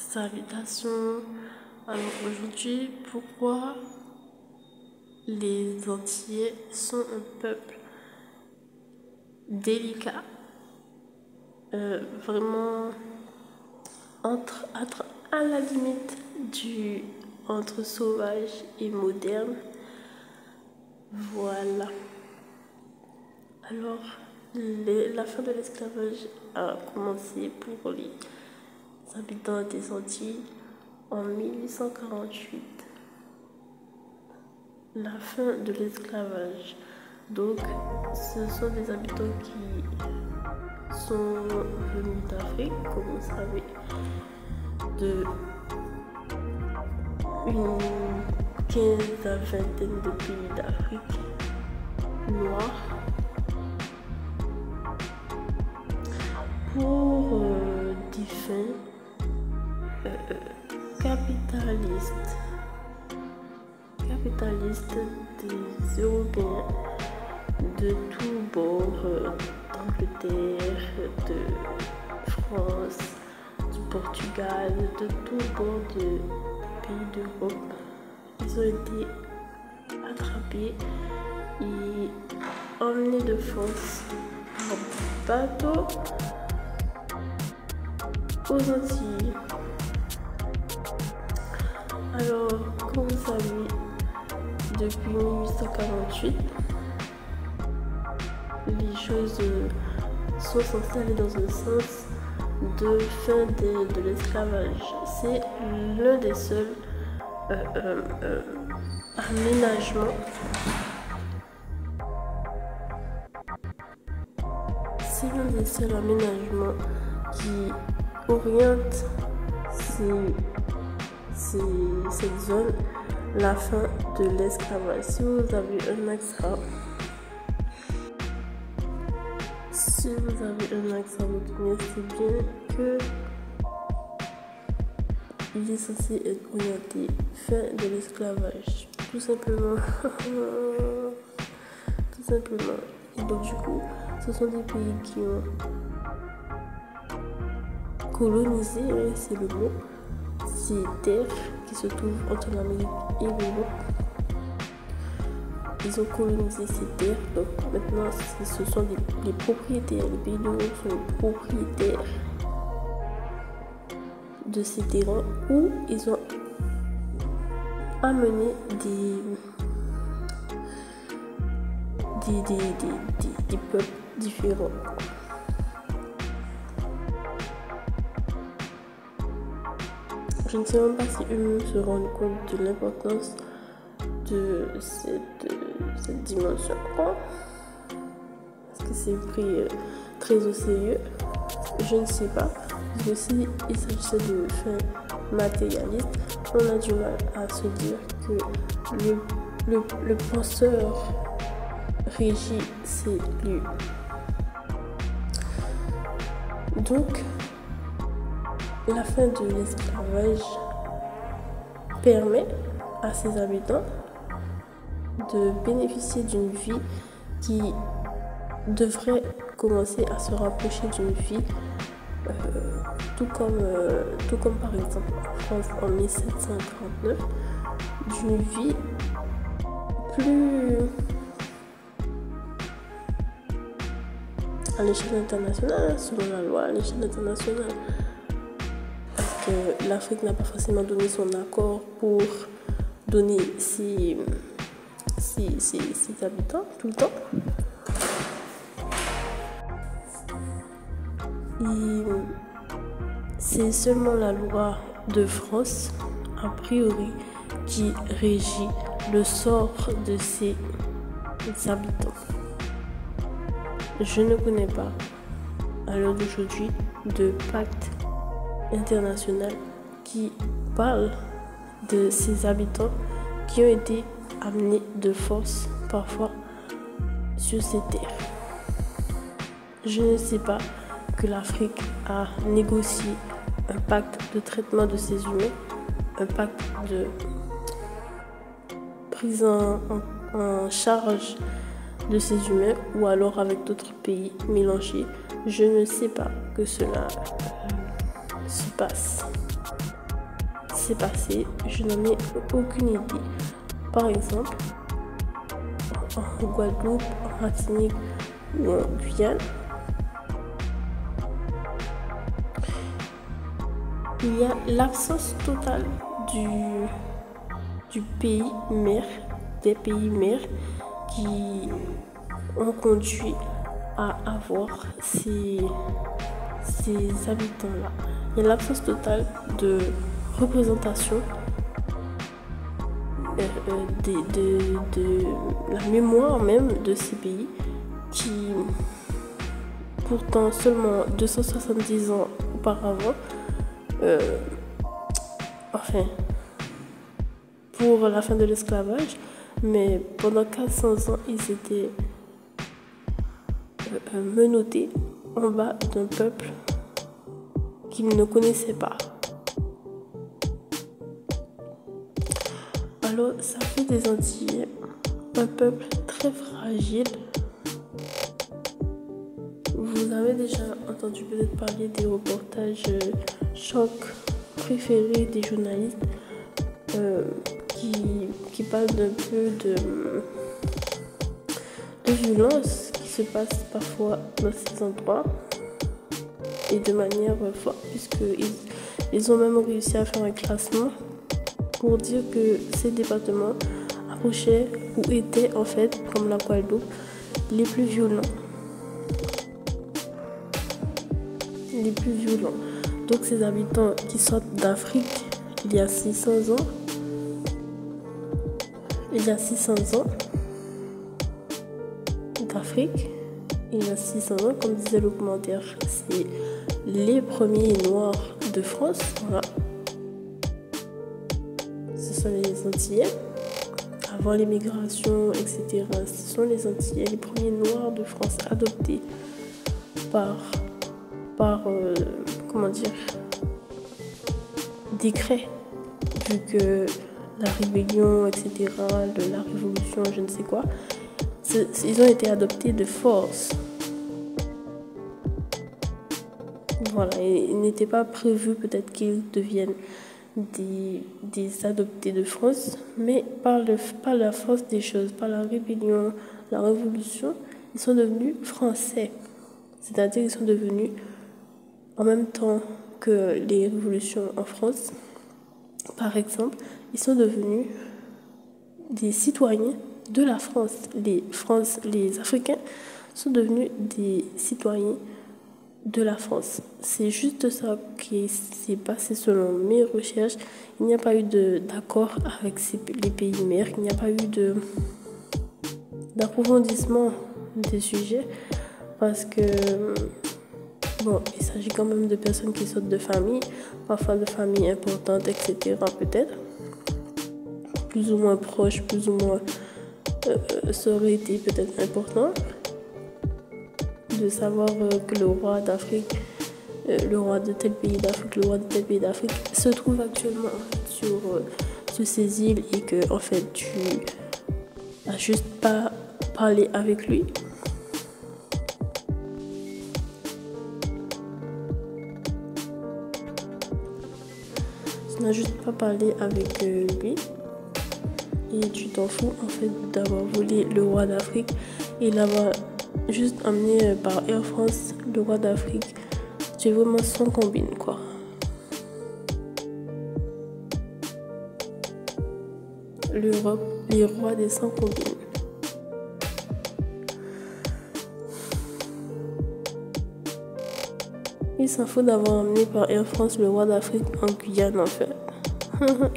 Salutations. Alors aujourd'hui, pourquoi les Antillais sont un peuple délicat, vraiment à la limite entre sauvage et moderne. Voilà. Alors, la fin de l'esclavage a commencé pour les habitants des Antilles en 1848. La fin de l'esclavage. Donc, ce sont des habitants qui sont venus d'Afrique, comme vous savez, de une 15 à vingtaine de pays d'Afrique noire pour des fins capitalistes des Européens de tous bords, d'Angleterre, de France, du Portugal, de tous bords de pays d'Europe. Ils ont été attrapés et emmenés de force par bateau aux Antilles. Alors, comme vous savez, depuis 1848, les choses sont censées aller dans un sens de fin de l'esclavage. C'est l'un des seuls aménagements qui oriente cette zone la fin de l'esclavage. Si vous avez un accent boutonnier, c'est bien que il est censé être orienté fin de l'esclavage, tout simplement. Et donc du coup, ce sont des pays qui ont colonisé, c'est le mot, ces terres qui se trouvent entre l'Amérique et l'Europe. Ils ont colonisé ces terres, donc maintenant ce sont les propriétaires, les pays d'Europe sont les propriétaires de ces terrains où ils ont amené des peuples différents. Je ne sais même pas si eux se rendent compte de l'importance de cette dimension. Est-ce que c'est pris très au sérieux? Je ne sais pas. Parce que si il s'agissait de fins matérialistes, on a du mal à se dire que le penseur régit ces lieux. Donc, la fin de l'esclavage permet à ses habitants de bénéficier d'une vie qui devrait commencer à se rapprocher d'une vie tout comme par exemple en France en 1749, d'une vie plus à l'échelle internationale, selon la loi, à l'échelle internationale. Parce que l'Afrique n'a pas forcément donné son accord pour donner ses habitants tout le temps. Et c'est seulement la loi de France, a priori, qui régit le sort de ses habitants. Je ne connais pas, à l'heure d'aujourd'hui, de pacte international qui parle de ces habitants qui ont été amenés de force, parfois, sur ces terres. Je ne sais pas que l'Afrique a négocié un pacte de traitement de ces humains, un pacte de prise en charge de ces humains, ou alors avec d'autres pays mélangés. Je ne sais pas que cela se passe. s'est passé, je n'en ai aucune idée. Par exemple, en Guadeloupe, en Martinique ou en Guyane, il y a l'absence totale du pays mère, des pays mères qui ont conduit à avoir ces habitants-là. Il y a l'absence totale de représentation de la mémoire même de ces pays qui, pourtant seulement 270 ans auparavant, enfin, pour la fin de l'esclavage, mais pendant 400 ans, ils étaient menottés en bas d'un peuple qu'ils ne connaissaient pas. Alors, ça fait des Antillais un peuple très fragile. Vous avez déjà entendu peut-être parler des reportages chocs préférés des journalistes qui parlent d'un peu de violence qui se passe parfois dans ces endroits et de manière forte, puisqu'ils ont même réussi à faire un classement pour dire que ces départements approchaient ou étaient en fait, comme la Guadeloupe, les plus violents. Les plus violents. Donc ces habitants qui sortent d'Afrique il y a 600 ans, d'Afrique, il y a 600 ans, comme disait le commentaire, c'est les premiers Noirs de France, voilà. Ce sont les Antillais. Avant l'immigration, etc., ce sont les Antillais, les premiers Noirs de France adoptés par décret, vu que la rébellion, etc., la révolution, je ne sais quoi, ils ont été adoptés de force. Voilà, et il n'était pas prévu peut-être qu'ils deviennent des adoptés de France, mais par la force des choses, par la rébellion, la révolution, ils sont devenus français. C'est-à-dire qu'ils sont devenus, en même temps que les révolutions en France, par exemple, ils sont devenus des citoyens de la France. Les Africains sont devenus des citoyens de la France. C'est juste ça qui s'est passé selon mes recherches. Il n'y a pas eu d'accord avec les pays mères. Il n'y a pas eu d'approfondissement des sujets parce que bon, il s'agit quand même de personnes qui sortent de familles, parfois de familles importantes, etc. peut-être, plus ou moins proches, plus ou moins ça aurait été peut-être important de savoir que le roi d'Afrique, le roi de tel pays d'Afrique, le roi de tel pays d'Afrique se trouve actuellement sur ces îles et que en fait tu n'as juste pas parlé avec lui. Tu n'as juste pas parlé avec lui et tu t'en fous en fait d'avoir volé le roi d'Afrique et l'avoir juste amené par Air France, le roi d'Afrique. Tu es vraiment sans combine, quoi. L'Europe, les rois des sans combines. Il s'en fout d'avoir amené par Air France le roi d'Afrique en Guyane, en fait.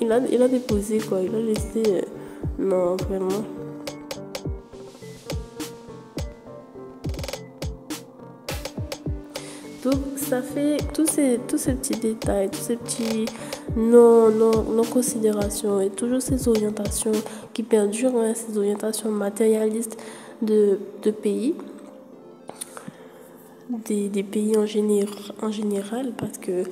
il a déposé, quoi. Il a laissé... non, vraiment. Donc, ça fait tous ces petits détails, tous ces petits non-considérations et toujours ces orientations qui perdurent, hein, ces orientations matérialistes de pays, des pays en général, parce que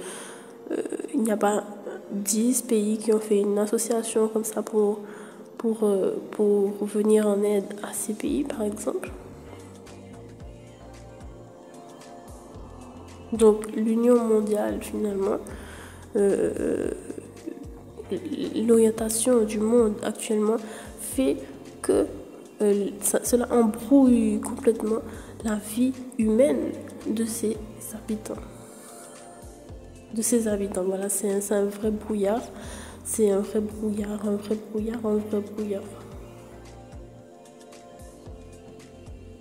il n'y a pas 10 pays qui ont fait une association comme ça pour venir en aide à ces pays, par exemple. Donc l'Union mondiale, finalement, l'orientation du monde actuellement fait que cela embrouille complètement la vie humaine de ses habitants. Voilà, c'est un vrai brouillard. C'est un vrai brouillard.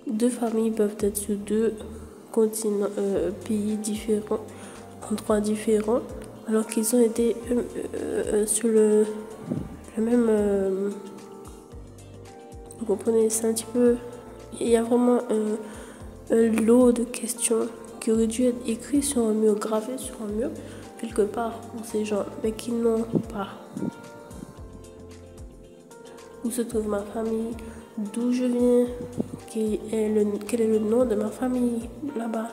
Deux familles peuvent être sur deux continents, pays différents, endroits différents, alors qu'ils ont été sur le même. Vous comprenez, c'est un petit peu. Il y a vraiment un lot de questions qui auraient dû être écrites sur un mur, gravées sur un mur, quelque part pour ces gens, mais qui n'ont pas. Où se trouve ma famille, d'où je viens, quel est le nom de ma famille là-bas,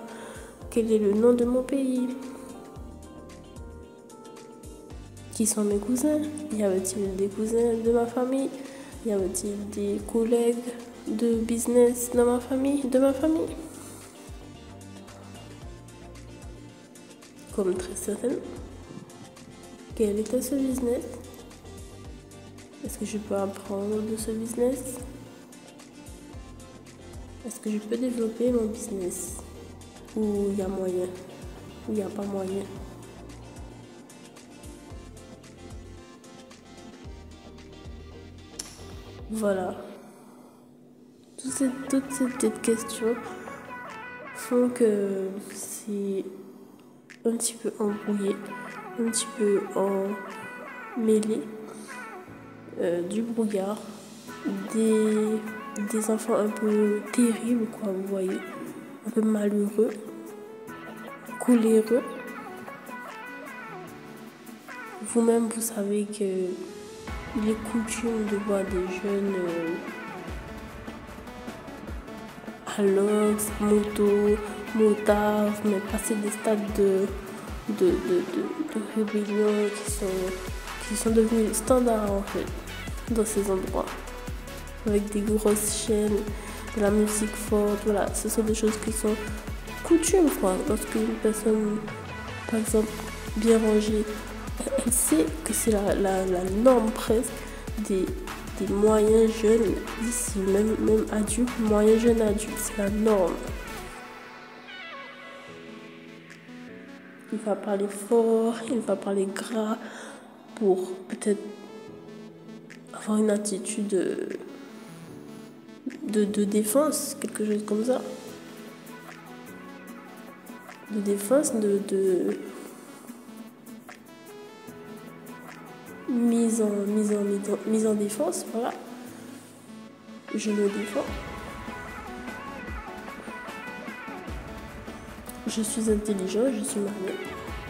quel est le nom de mon pays, qui sont mes cousins, y avait-il des cousins de ma famille, y avait-il des collègues de business de ma famille. Comme très certainement. Quel était ce business? Est-ce que je peux apprendre de ce business? Est-ce que je peux développer mon business? Ou il y a moyen? Ou il n'y a pas moyen? Voilà. Toutes ces petites questions font que c'est un petit peu embrouillé, un petit peu emmêlé, du brouillard, des enfants un peu terribles, quoi, vous voyez, un peu malheureux, coléreux. Vous-même, vous savez que il est coutume de voir des jeunes à l'ox, moto, motard, mais passer des stades de rébellion qui sont devenus standards en fait dans ces endroits, avec des grosses chaînes, de la musique forte, voilà, ce sont des choses qui sont coutumes quoi. Lorsque une personne, par exemple, bien rangée, elle sait que c'est la norme presque des moyens jeunes ici, même adultes, moyens jeunes adultes, c'est la norme. Il va parler fort, il va parler gras pour peut-être avoir une attitude de défense, quelque chose comme ça. De défense, de mise en défense, voilà. Je me défends. Je suis intelligent, je suis malin.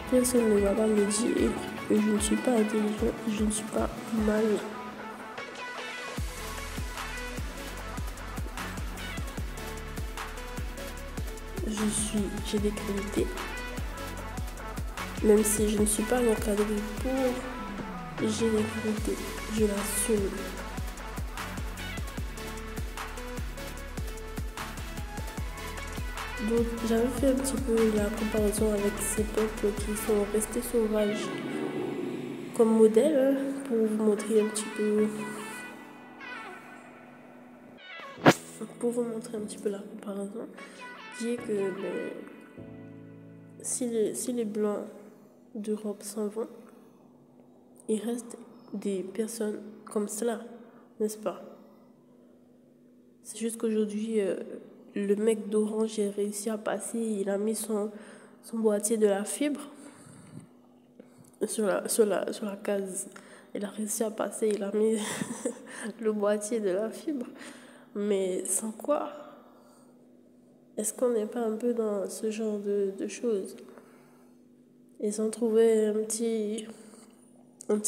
Personne ne va pas me dire que je ne suis pas intelligent, je ne suis pas malin. J'ai des qualités. Même si je ne suis pas encadrée pour, j'ai des qualités. Je l'assume. Donc j'avais fait un petit peu la comparaison avec ces peuples qui sont restés sauvages comme modèle, hein, pour vous montrer un petit peu la comparaison, qui est que si les blancs d'Europe s'en vont, il reste des personnes comme cela, n'est-ce pas? C'est juste qu'aujourd'hui, le mec d'Orange a réussi à passer, il a mis son boîtier de la fibre sur la case. Il a réussi à passer, il a mis le boîtier de la fibre. Mais sans quoi? Est-ce qu'on n'est pas un peu dans ce genre de choses? Ils ont trouvé un petit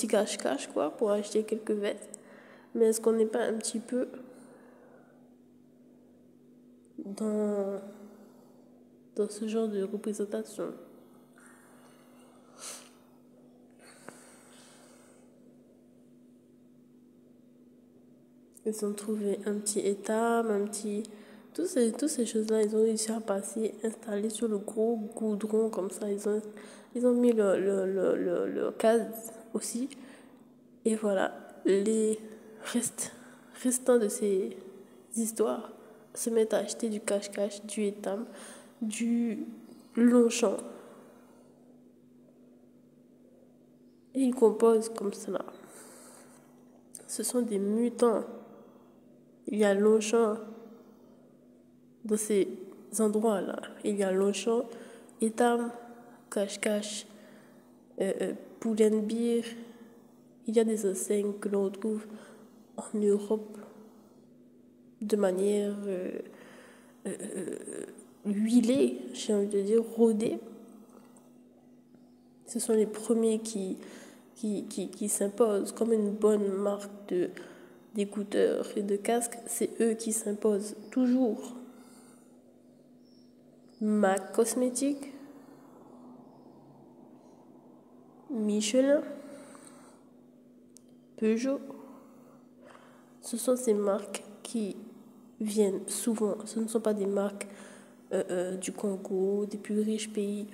cache-cache quoi pour acheter quelques vestes. Mais est-ce qu'on n'est pas un petit peu dans ce genre de représentation? Ils ont trouvé un petit étable, toutes ces choses-là, ils ont réussi à passer, installer sur le gros goudron comme ça. Ils ont mis le case aussi. Et voilà, les restants de ces histoires se mettent à acheter du cache-cache, du étam, du Longchamp. Et ils composent comme cela. Ce sont des mutants. Il y a Longchamp dans ces endroits-là. Il y a Longchamp, étam, cache-cache, Pull&Bear. Il y a des enseignes que l'on retrouve en Europe de manière huilée, j'ai envie de dire, rodée. Ce sont les premiers qui s'imposent comme une bonne marque d'écouteurs et de casques. C'est eux qui s'imposent toujours. MAC Cosmétique, Michelin, Peugeot. Ce sont ces marques qui viennent souvent. Ce ne sont pas des marques du Congo, des plus riches pays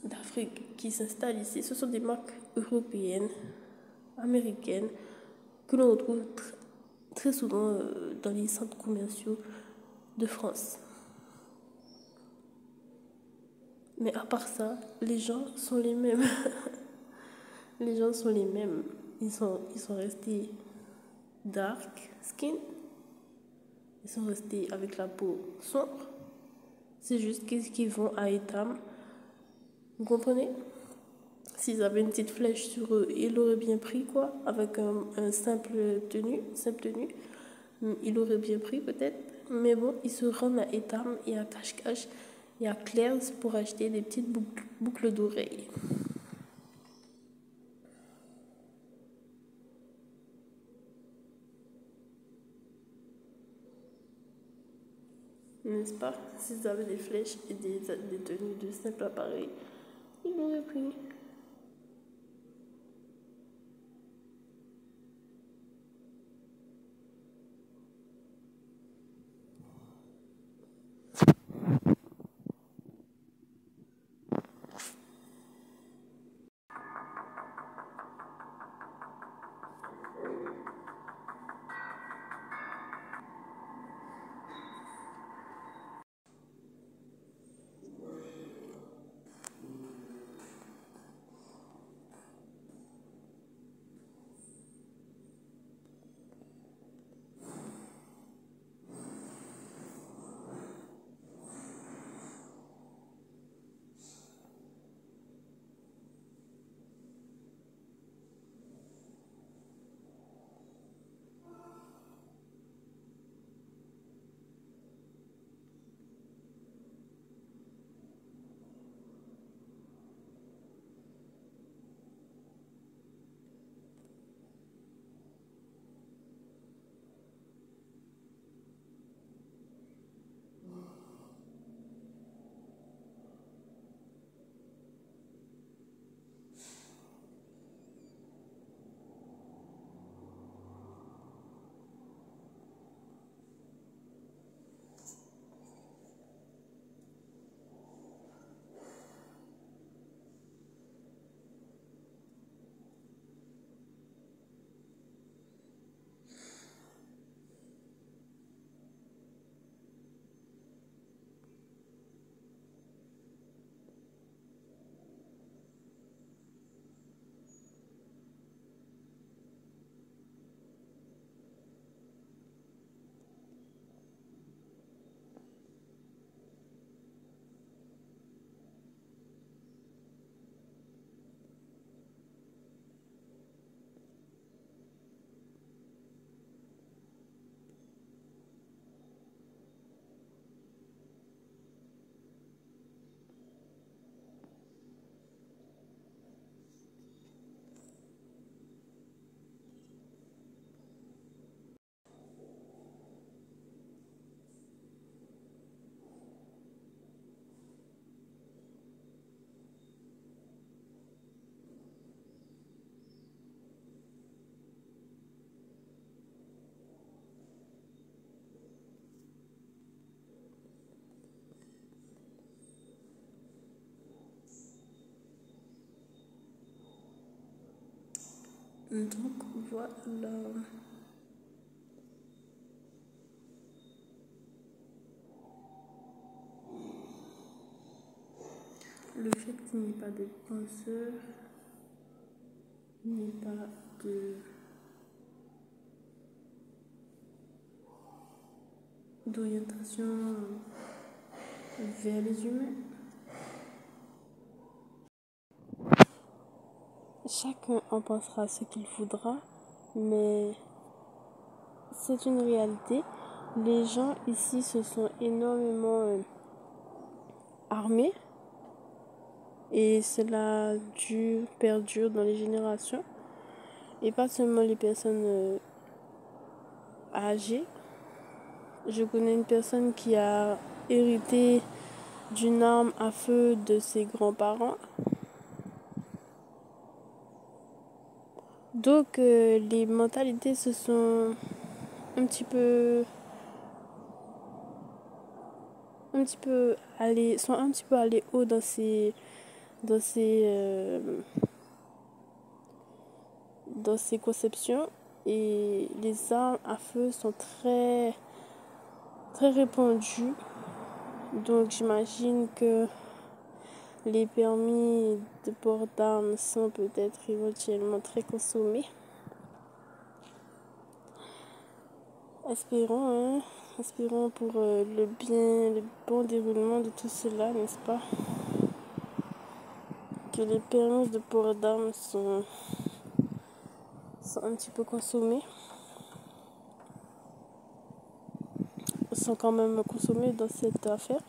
d'Afrique qui s'installent ici. Ce sont des marques européennes, américaines, que l'on retrouve très souvent dans les centres commerciaux de France. Mais à part ça, les gens sont les mêmes. Les gens sont les mêmes. Ils sont restés dark skin. Ils sont restés avec la peau sombre. C'est juste qu'ils vont à étam. Vous comprenez? S'ils avaient une petite flèche sur eux, ils l'auraient bien pris, quoi. Avec un simple tenue. Ils l'auraient bien pris, peut-être. Mais bon, ils se rendent à étam et à cache-cache et à Claire's pour acheter des petites boucles d'oreilles. N'est-ce pas? S'ils avaient des flèches et des tenues de simple appareil, ils l'auraient pris. Donc voilà. Le fait qu'il n'y ait pas de penseur, il n'y ait pas d'orientation vers les humains. Chacun en pensera ce qu'il voudra, mais c'est une réalité. Les gens ici se sont énormément armés et cela perdure dans les générations. Et pas seulement les personnes âgées. Je connais une personne qui a hérité d'une arme à feu de ses grands-parents. Donc les mentalités se sont un petit peu allées haut dans ces conceptions, et les armes à feu sont très très répandues. Donc j'imagine que les permis de port d'armes sont peut-être éventuellement très consommés. Espérons, hein? Espérons pour le bon déroulement de tout cela, n'est-ce pas? Que les permis de port d'armes sont un petit peu consommés. Sont quand même consommés dans cette affaire.